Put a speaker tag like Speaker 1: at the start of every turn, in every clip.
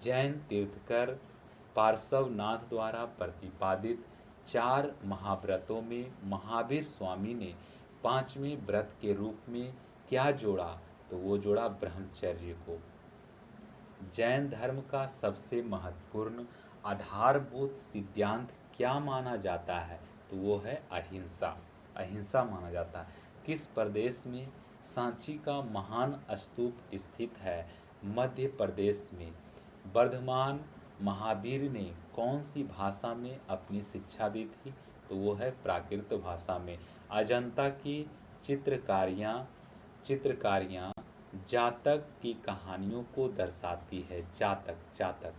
Speaker 1: जैन तीर्थकर पार्श्वनाथ द्वारा प्रतिपादित 4 महाव्रतों में महावीर स्वामी ने 5वें व्रत के रूप में क्या जोड़ा? तो वो जोड़ा ब्रह्मचर्य को। जैन धर्म का सबसे महत्वपूर्ण आधारभूत सिद्धांत क्या माना जाता है? तो वो है अहिंसा। अहिंसा माना जाता है। किस प्रदेश में सांची का महान स्तूप स्थित है? मध्य प्रदेश में। वर्धमान महावीर ने कौन सी भाषा में अपनी शिक्षा दी थी? तो वो है प्राकृत भाषा में। अजंता की चित्रकारियाँ चित्रकारियाँ जातक की कहानियों को दर्शाती है। जातक जातक।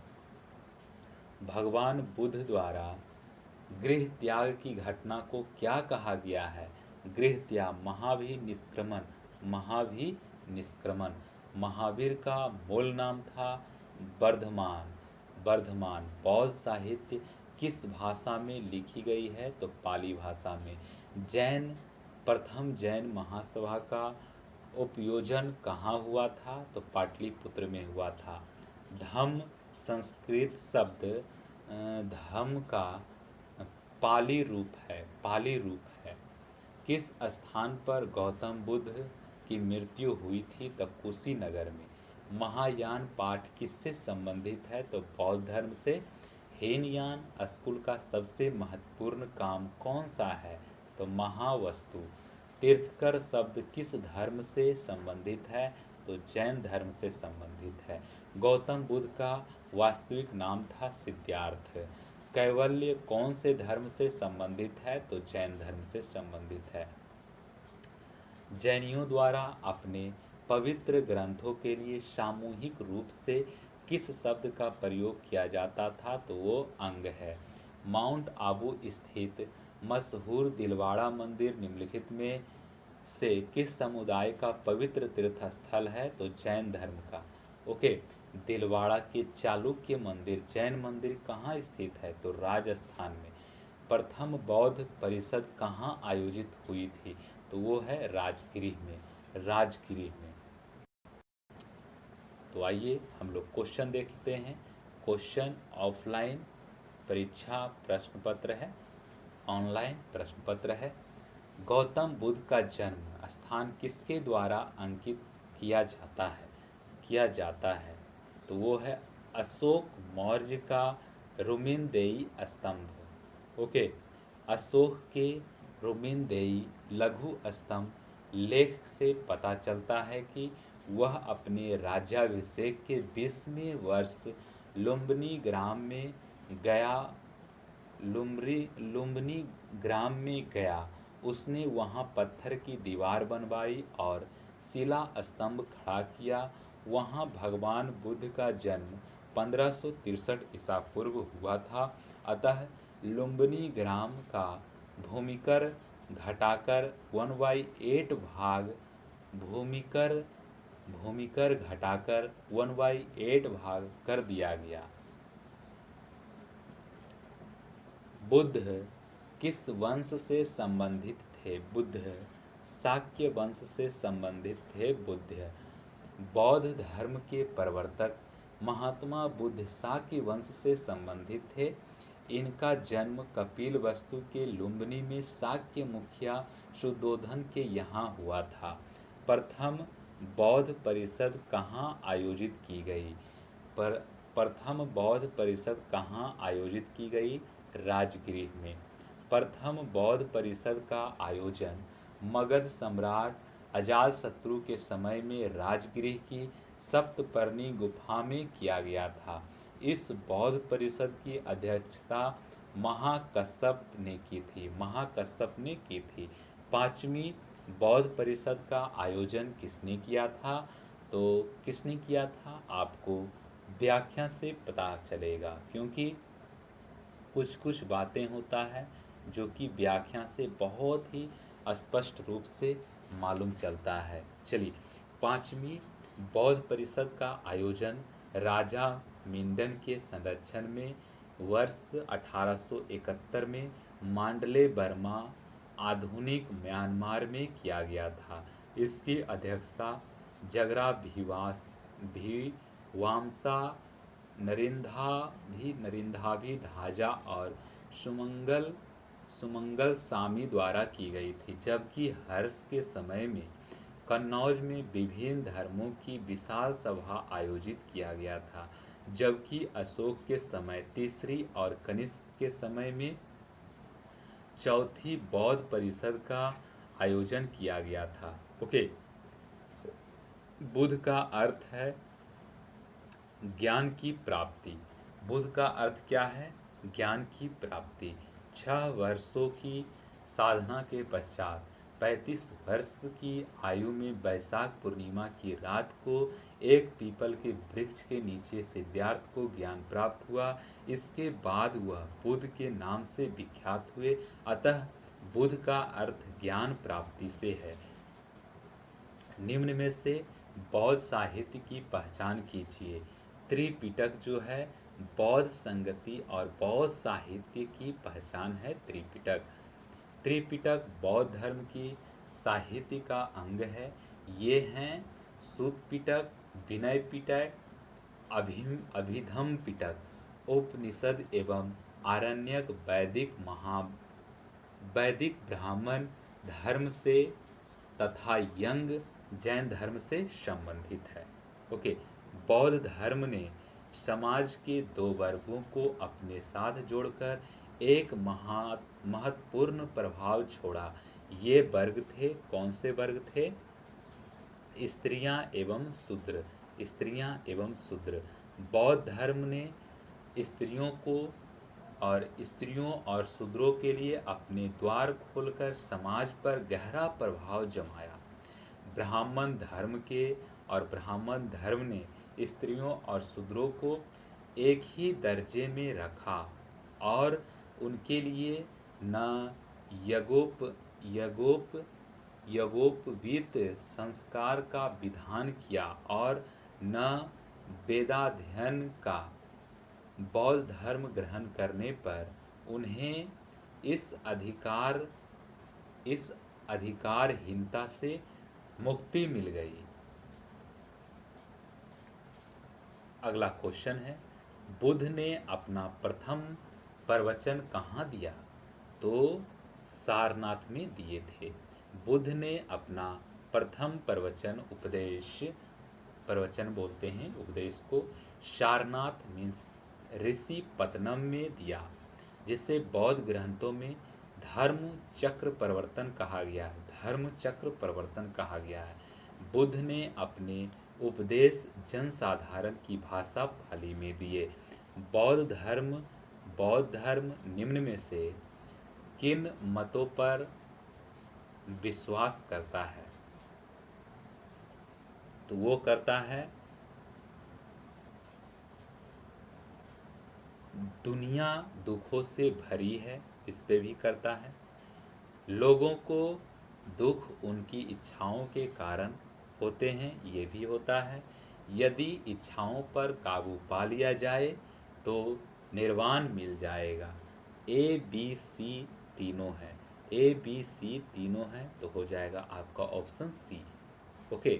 Speaker 1: भगवान बुद्ध द्वारा गृह त्याग की घटना को क्या कहा गया है? गृह त्याग, महाभिनिष्क्रमण। महाभिनिष्क्रमण। महावीर का मूल नाम था वर्धमान। वर्धमान। बौद्ध साहित्य किस भाषा में लिखी गई है? तो पाली भाषा में। प्रथम जैन महासभा का उपयोजन कहाँ हुआ था? तो पाटलिपुत्र में हुआ था। धम्म संस्कृत शब्द धम्म का पाली रूप है। पाली रूप है। किस स्थान पर गौतम बुद्ध की मृत्यु हुई थी? तो कुशीनगर में। महायान पाठ किससे संबंधित है? तो बौद्ध धर्म से। हीनयान स्कूल का सबसे महत्वपूर्ण काम कौन सा है? तो महावस्तु। तीर्थकर शब्द किस धर्म से संबंधित है? तो जैन धर्म से संबंधित है। गौतम बुद्ध का वास्तविक नाम था सिद्धार्थ। कैवल्य कौन से धर्म से संबंधित है? तो जैन धर्म से संबंधित है। जैनियों द्वारा अपने पवित्र ग्रंथों के लिए सामूहिक रूप से किस शब्द का प्रयोग किया जाता था? तो वो अंग है। माउंट आबू स्थित मशहूर दिलवाड़ा मंदिर निम्नलिखित में से किस समुदाय का पवित्र तीर्थ स्थल है? तो जैन धर्म का। ओके। दिलवाड़ा के चालुक्य मंदिर, जैन मंदिर कहाँ स्थित है? तो राजस्थान में। प्रथम बौद्ध परिषद कहाँ आयोजित हुई थी? तो वो है राजगृह में। राजगृह में। तो आइए हम लोग क्वेश्चन देखते हैं। क्वेश्चन ऑफलाइन परीक्षा प्रश्न पत्र है, ऑनलाइन प्रश्न पत्र है। गौतम बुद्ध का जन्म स्थान किसके द्वारा अंकित किया जाता है? तो वो है अशोक मौर्य का रुमिनदेई स्तंभ। ओके। अशोक के रुमिनदेई लघु स्तंभ लेख से पता चलता है कि वह अपने राज्याभिषेक के 20वें वर्ष लुम्बिनी ग्राम में गया लुम्बिनी ग्राम में गया। उसने वहां पत्थर की दीवार बनवाई और शिला स्तंभ खड़ा किया। वहां भगवान बुद्ध का जन्म 1563 ईसा पूर्व हुआ था। अतः लुम्बिनी ग्राम का भूमिकर घटाकर 1/8 भाग भूमिकर भूमिकर घटाकर 1/8 भाग कर दिया गया। बुद्ध किस वंश से संबंधित थे? बुद्ध शाक्य वंश से संबंधित थे। बुद्ध बौद्ध धर्म के प्रवर्तक महात्मा बुद्ध शाक्य वंश से संबंधित थे। इनका जन्म कपिलवस्तु के लुम्बिनी में शाक्य मुखिया शुद्धोधन के यहाँ हुआ था। प्रथम बौद्ध परिषद कहाँ आयोजित की गई? प्रथम बौद्ध परिषद कहाँ आयोजित की गई? राजगृह में। प्रथम बौद्ध परिषद का आयोजन मगध सम्राट अजातशत्रु के समय में राजगृह की सप्तपर्णी गुफा में किया गया था। इस बौद्ध परिषद की अध्यक्षता महाकश्यप ने की थी। महाकश्यप ने की थी। 5वीं बौद्ध परिषद का आयोजन किसने किया था? तो किसने किया था आपको व्याख्या से पता चलेगा, क्योंकि कुछ कुछ बातें होता है जो कि व्याख्या से बहुत ही स्पष्ट रूप से मालूम चलता है। चलिए, 5वीं बौद्ध परिषद का आयोजन राजा मिंडन के संरक्षण में वर्ष 1871 में मांडले बर्मा आधुनिक म्यांमार में किया गया था। इसकी अध्यक्षता जगरा भिवामसा नरिंदाभि धाजा और सुमंगल सुमंगल सामी द्वारा की गई थी, जबकि हर्ष के समय में कन्नौज में विभिन्न धर्मों की विशाल सभा आयोजित किया गया था, जबकि अशोक के समय तीसरी और कनिष्क के समय में चौथी बौद्ध परिषद का आयोजन किया गया था। ओके, बुद्ध का अर्थ है ज्ञान की प्राप्ति। बुद्ध का अर्थ क्या है? ज्ञान की प्राप्ति। 6 वर्षों की साधना के पश्चात 35 वर्ष की आयु में वैशाख पूर्णिमा की रात को एक पीपल के वृक्ष के नीचे सिद्धार्थ को ज्ञान प्राप्त हुआ। इसके बाद वह बुद्ध के नाम से विख्यात हुए। अतः बुद्ध का अर्थ ज्ञान प्राप्ति से है। निम्न में से बौद्ध साहित्य की पहचान कीजिए। त्रिपिटक जो है बौद्ध संगति और बौद्ध साहित्य की पहचान है। त्रिपिटक त्रिपिटक बौद्ध धर्म की साहित्य का अंग है। ये हैं सूत पिटक, विनय पिटक, अभिधम पिटक, उपनिषद एवं आरण्यक वैदिक ब्राह्मण धर्म से तथा यंग जैन धर्म से संबंधित है। ओके, बौद्ध धर्म ने समाज के 2 वर्गों को अपने साथ जोड़कर एक महत्वपूर्ण प्रभाव छोड़ा। ये वर्ग थे, कौन से वर्ग थे? स्त्रियां एवं शूद्र। स्त्रियां एवं शूद्र। बौद्ध धर्म ने स्त्रियों और शूद्रों के लिए अपने द्वार खोलकर समाज पर गहरा प्रभाव जमाया। ब्राह्मण धर्म ने स्त्रियों और शूद्रों को एक ही दर्जे में रखा और उनके लिए न यज्ञोपवीत संस्कार का विधान किया और न वेदाध्ययन का। बौद्ध धर्म ग्रहण करने पर उन्हें इस अधिकारहीनता से मुक्ति मिल गई। अगला क्वेश्चन है, बुद्ध ने अपना प्रथम प्रवचन कहाँ दिया? तो सारनाथ में दिए थे। बुद्ध ने अपना प्रथम प्रवचन प्रवचन बोलते हैं उपदेश को, सारनाथ मीन्स ऋषि पतनम में दिया, जिसे बौद्ध ग्रंथों में धर्म चक्र प्रवर्तन कहा गया है। धर्म चक्र प्रवर्तन कहा गया है। बुद्ध ने अपने उपदेश जनसाधारण की भाषा पाली में दिए। बौद्ध धर्म निम्न में से किन मतों पर विश्वास करता है? तो वो करता है दुनिया दुखों से भरी है, इस पे भी करता है। लोगों को दुख उनकी इच्छाओं के कारण होते हैं, ये भी होता है। यदि इच्छाओं पर काबू पा लिया जाए तो निर्वाण मिल जाएगा। ABC तीनों है। ABC तीनों है तो हो जाएगा आपका ऑप्शन सी। ओके,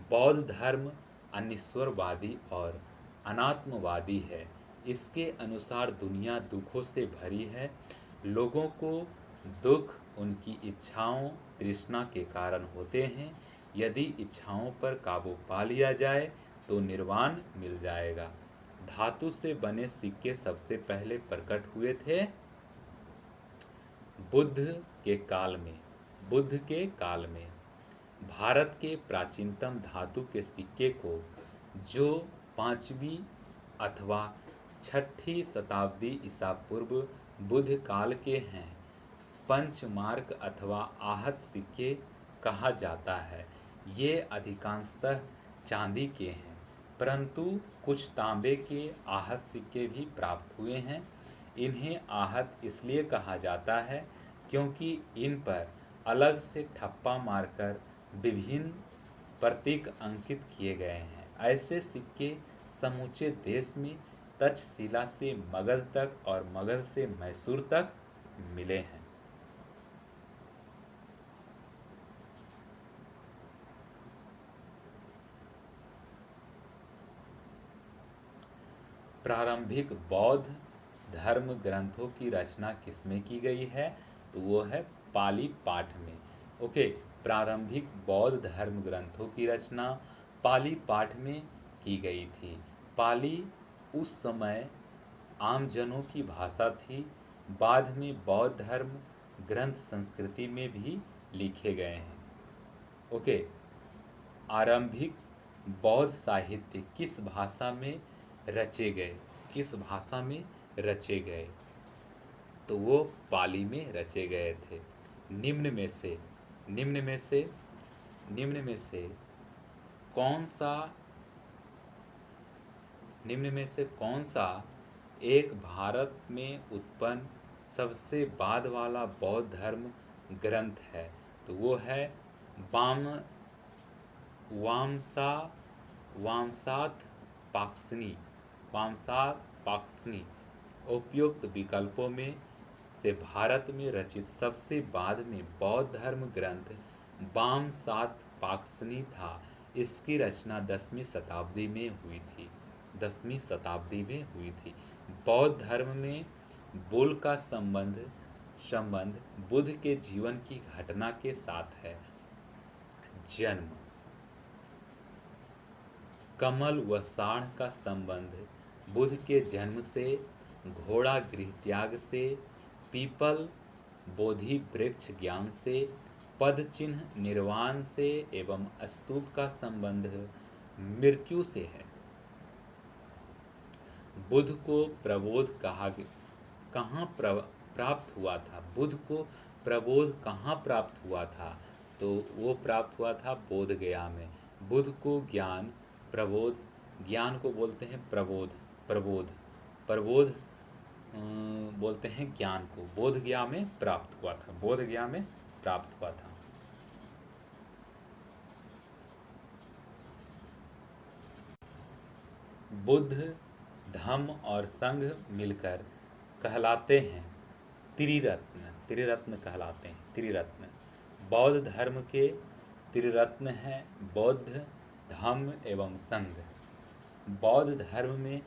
Speaker 1: बौद्ध धर्म अनिश्वरवादी और अनात्मवादी है। इसके अनुसार दुनिया दुखों से भरी है। लोगों को दुख उनकी इच्छाओं तृष्णा के कारण होते हैं। यदि इच्छाओं पर काबू पा लिया जाए तो निर्वाण मिल जाएगा। धातु से बने सिक्के सबसे पहले प्रकट हुए थे बुद्ध के काल में। भारत के प्राचीनतम धातु के सिक्के को, जो 5वीं अथवा 6ठी शताब्दी ईसा पूर्व बुद्ध काल के हैं, पंचमार्क अथवा आहत सिक्के कहा जाता है। ये अधिकांशतः चांदी के हैं, परंतु कुछ तांबे के आहत सिक्के भी प्राप्त हुए हैं। इन्हें आहत इसलिए कहा जाता है क्योंकि इन पर अलग से ठप्पा मारकर विभिन्न प्रतीक अंकित किए गए हैं। ऐसे सिक्के समूचे देश में तक्षशिला से मगध तक और मगध से मैसूर तक मिले हैं। प्रारंभिक बौद्ध धर्म ग्रंथों की रचना किसमें की गई है? तो वो है पाली पाठ में। ओके, प्रारंभिक बौद्ध धर्म ग्रंथों की रचना पाली पाठ में की गई थी। पाली उस समय आमजनों की भाषा थी। बाद में बौद्ध धर्म ग्रंथ संस्कृति में भी लिखे गए हैं। ओके, आरंभिक बौद्ध साहित्य किस भाषा में रचे गए? किस भाषा में रचे गए? तो वो पाली में रचे गए थे। निम्न में से निम्न में से निम्न में से कौन सा निम्न में से कौन सा एक भारत में उत्पन्न सबसे बाद वाला बौद्ध धर्म ग्रंथ है? तो वो है वाम वामसा वामसात पाक्सनी वामसात पाक्सनी। उपयुक्त विकल्पों में से भारत में रचित सबसे बाद में बौद्ध धर्म ग्रंथ वामसात पाक्सनी था। इसकी रचना 10वीं शताब्दी में हुई थी। 10वीं शताब्दी में हुई थी। बौद्ध धर्म में बुल का संबंध बुद्ध के जीवन की घटना के साथ है। जन्म। कमल व साढ़ का संबंध बुद्ध के जन्म से, घोड़ा गृह त्याग से, पीपल बोधि वृक्ष ज्ञान से, पद चिन्ह निर्वाण से एवं स्तूप का संबंध मृत्यु से है। बुद्ध को प्रबोध कहाँ प्राप्त हुआ था? बुद्ध को प्रबोध कहाँ प्राप्त हुआ था? तो वो प्राप्त हुआ था बोध गया में। बुद्ध को ज्ञान को बोलते हैं प्रबोध बोलते हैं ज्ञान को। बोध गया में प्राप्त हुआ था। बोध गया में प्राप्त हुआ था। बुद्ध धम्म और संघ मिलकर कहलाते हैं त्रिरत्न। त्रिरत्न कहलाते हैं त्रिरत्न। बौद्ध धर्म के त्रिरत्न हैं बौद्ध, धम्म एवं संघ। बौद्ध धर्म में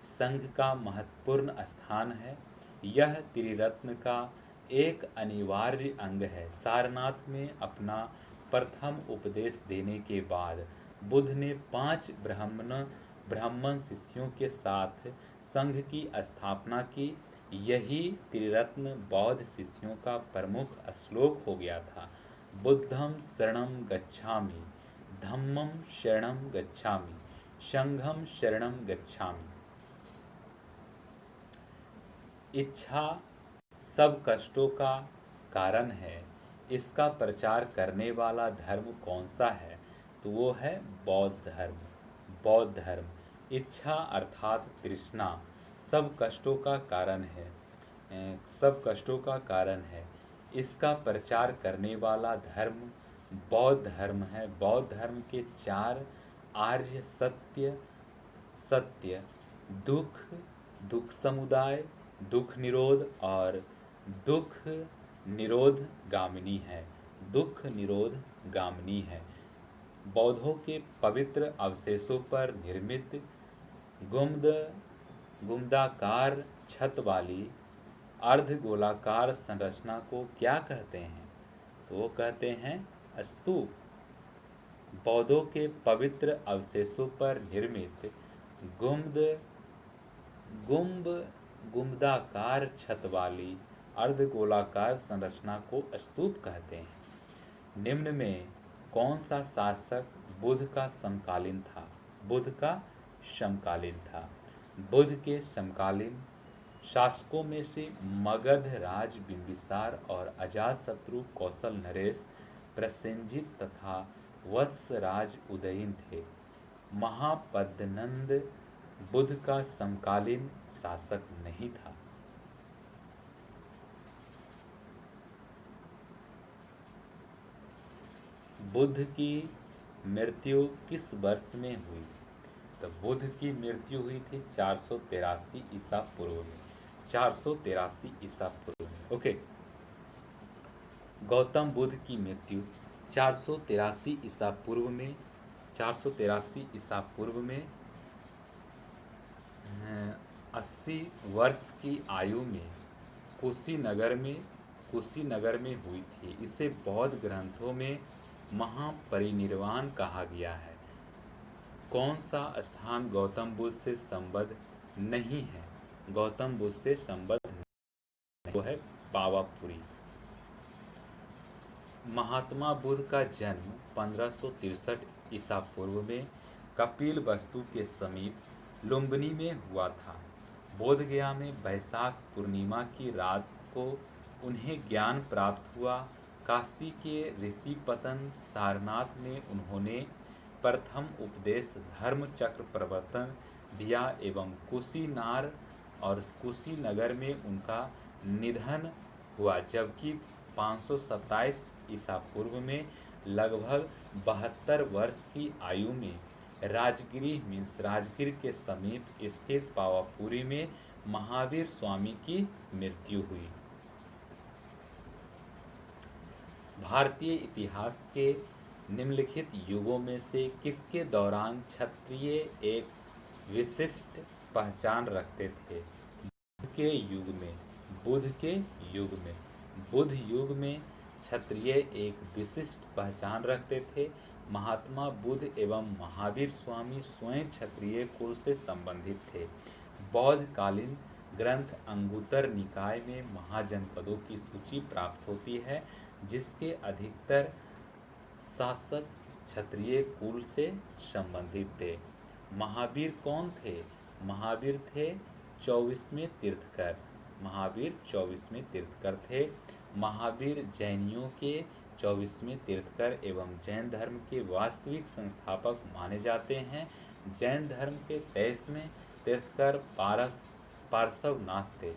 Speaker 1: संघ का महत्वपूर्ण स्थान है। यह त्रिरत्न का एक अनिवार्य अंग है। सारनाथ में अपना प्रथम उपदेश देने के बाद बुद्ध ने 5 ब्राह्मण शिष्यों के साथ संघ की स्थापना की। यही त्रिरत्न बौद्ध शिष्यों का प्रमुख श्लोक हो गया था। बुद्धं शरणं गच्छामि, धम्मं शरणं गच्छामि, संघं शरणं गच्छामि। इच्छा सब कष्टों का कारण है। इसका प्रचार करने वाला धर्म कौन सा है? तो वो है बौद्ध धर्म। बौद्ध धर्म। इच्छा अर्थात तृष्णा सब कष्टों का कारण है। सब कष्टों का कारण है। इसका प्रचार करने वाला धर्म बौद्ध धर्म है। बौद्ध धर्म के 4 आर्य सत्य दुख, दुख समुदाय, दुख निरोध और दुख निरोध गामिनी है। दुख निरोध गामिनी है। बौद्धों के पवित्र अवशेषों पर निर्मित गुम्बदाकार छत वाली अर्धगोलाकार संरचना को क्या कहते हैं? तो वो कहते हैं स्तूप। बौद्धों के पवित्र अवशेषों पर निर्मित गुम्बदाकार छत वाली अर्धगोलाकार संरचना को स्तूप कहते हैं। निम्न में कौन सा शासक बुद्ध का समकालीन था? बुद्ध का समकालीन था। बुद्ध के समकालीन शासकों में से मगध राज बिंबिसार और अजातशत्रु कौशल नरेश प्रसेनजित तथा वत्स राज उदयन थे। महापद्नंद बुद्ध का समकालीन शासक नहीं था। बुद्ध की मृत्यु किस वर्ष में हुई? तो बुद्ध की मृत्यु हुई थी 483 ईसा पूर्व में। 483 ईसा पूर्व में। ओके, गौतम बुद्ध की मृत्यु 483 ईसा पूर्व में 483 ईसा पूर्व में 80 वर्ष की आयु में कुशीनगर में हुई थी। इसे बौद्ध ग्रंथों में महापरिनिर्वाण कहा गया है। कौन सा स्थान गौतम बुद्ध से संबद्ध नहीं है? गौतम बुद्ध से संबद्ध नहीं, वो है पावापुरी। महात्मा बुद्ध का जन्म 1563 ईसा पूर्व में कपिल वस्तु के समीप लुम्बिनी में हुआ था। बोध गया में वैशाख पूर्णिमा की रात को उन्हें ज्ञान प्राप्त हुआ। काशी के ऋषिपतन सारनाथ में उन्होंने प्रथम उपदेश धर्म चक्र प्रवर्तन दिया एवं कुशीनार और कुशीनगर में उनका निधन हुआ, जबकि 527 ईसा पूर्व में लगभग 72 वर्ष की आयु में राजगिर के समीप स्थित पावापुरी में महावीर स्वामी की मृत्यु हुई। भारतीय इतिहास के निम्नलिखित युगों में से किसके दौरान क्षत्रिय एक विशिष्ट पहचान रखते थे? बुद्ध के युग में क्षत्रिय एक विशिष्ट पहचान रखते थे। महात्मा बुद्ध एवं महावीर स्वामी स्वयं क्षत्रिय कुल से संबंधित थे। बौद्ध कालीन ग्रंथ अंगुत्तर निकाय में महाजनपदों की सूची प्राप्त होती है, जिसके अधिकतर शासक क्षत्रिय कुल से संबंधित थे। महावीर कौन थे? महावीर थे 24वें तीर्थकर। महावीर 24वें तीर्थकर थे। महावीर जैनियों के 24वें तीर्थकर एवं जैन धर्म के वास्तविक संस्थापक माने जाते हैं। जैन धर्म के 23वें तीर्थकर पार्श्वनाथ थे।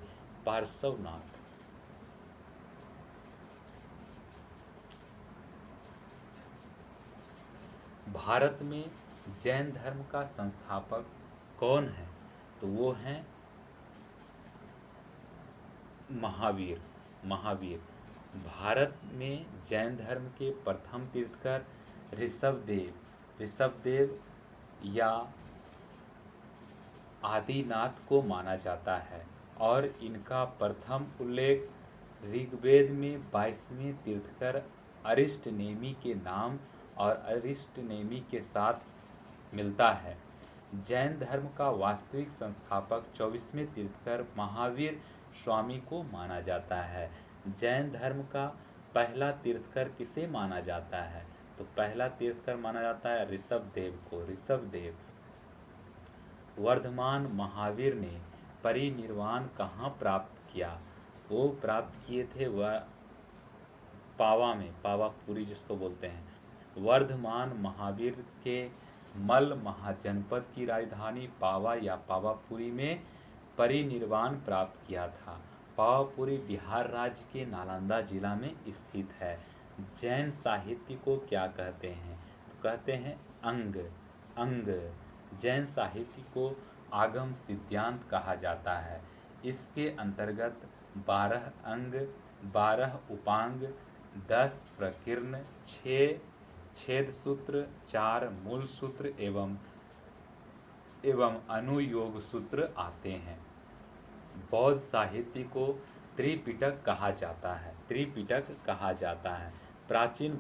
Speaker 1: पार्श्वनाथ। भारत में जैन धर्म का संस्थापक कौन है? तो वो हैं महावीर। भारत में जैन धर्म के प्रथम तीर्थकर ऋषभदेव या आदिनाथ को माना जाता है और इनका प्रथम उल्लेख ऋग्वेद में 22वें तीर्थकर अरिष्टनेमि के नाम और अरिष्टनेमि के साथ मिलता है। जैन धर्म का वास्तविक संस्थापक 24वें तीर्थकर महावीर स्वामी को माना जाता है। जैन धर्म का पहला तीर्थकर किसे माना जाता है? तो पहला तीर्थकर माना जाता है ऋषभदेव को। ऋषभदेव। वर्धमान महावीर ने परिनिर्वाण कहाँ प्राप्त किया? वो प्राप्त किए थे वह पावापुरी जिसको बोलते हैं। वर्धमान महावीर के मल महाजनपद की राजधानी पावा या पावापुरी में परिनिर्वाण प्राप्त किया था। पावापुरी बिहार राज्य के नालंदा जिला में स्थित है। जैन साहित्य को क्या कहते हैं? तो कहते हैं अंग। जैन साहित्य को आगम सिद्धांत कहा जाता है। इसके अंतर्गत 12 अंग, 12 उपांग, 10 प्रकीर्ण, 6 छेद सूत्र, 4 मूल सूत्र एवं अनुयोग सूत्र आते हैं। बौद्ध साहित्य को त्रिपिटक कहा जाता है। प्राचीन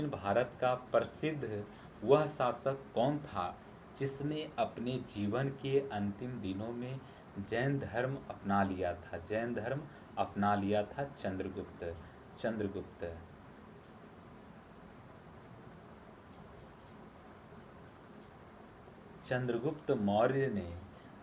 Speaker 1: भारत का प्रसिद्ध वह शासक कौन था जिसने अपने जीवन के अंतिम दिनों में जैन धर्म अपना लिया था? चंद्रगुप्त। चंद्रगुप्त मौर्य ने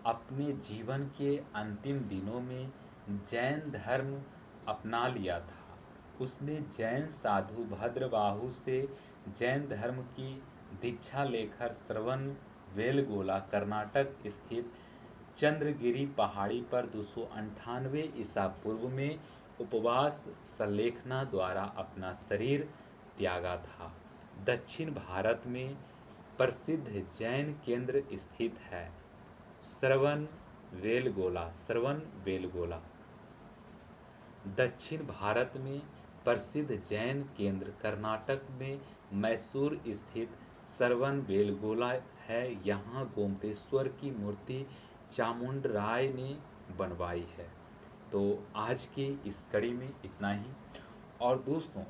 Speaker 1: अपने जीवन के अंतिम दिनों में जैन धर्म अपना लिया था। उसने जैन साधु भद्रबाहु से जैन धर्म की दीक्षा लेकर श्रवणबेलगोला कर्नाटक स्थित चंद्रगिरी पहाड़ी पर 298 ईसा पूर्व में उपवास संलेखना द्वारा अपना शरीर त्यागा था। दक्षिण भारत में प्रसिद्ध जैन केंद्र स्थित है श्रवणबेलगोला। दक्षिण भारत में प्रसिद्ध जैन केंद्र कर्नाटक में मैसूर स्थित श्रवणबेलगोला है। यहाँ गोमतेश्वर की मूर्ति चामुंड राय ने बनवाई है। तो आज के इस कड़ी में इतना ही। और दोस्तों,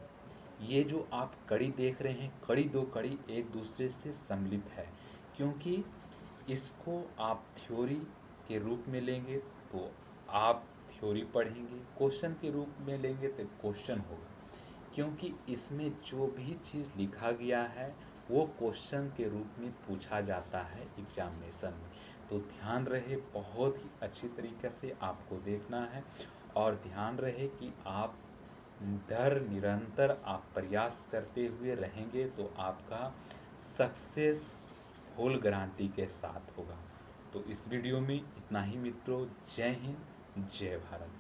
Speaker 1: ये जो आप कड़ी देख रहे हैं, कड़ी दो कड़ी एक दूसरे से सम्मिलित है, क्योंकि इसको आप थ्योरी के रूप में लेंगे तो आप थ्योरी पढ़ेंगे, क्वेश्चन के रूप में लेंगे तो क्वेश्चन होगा, क्योंकि इसमें जो भी चीज़ लिखा गया है वो क्वेश्चन के रूप में पूछा जाता है एग्जामिनेशन में। तो ध्यान रहे, बहुत ही अच्छी तरीके से आपको देखना है, और ध्यान रहे कि आप निरंतर आप प्रयास करते हुए रहेंगे तो आपका सक्सेस फुल गारंटी के साथ होगा। तो इस वीडियो में इतना ही मित्रों। जय हिंद, जय भारत।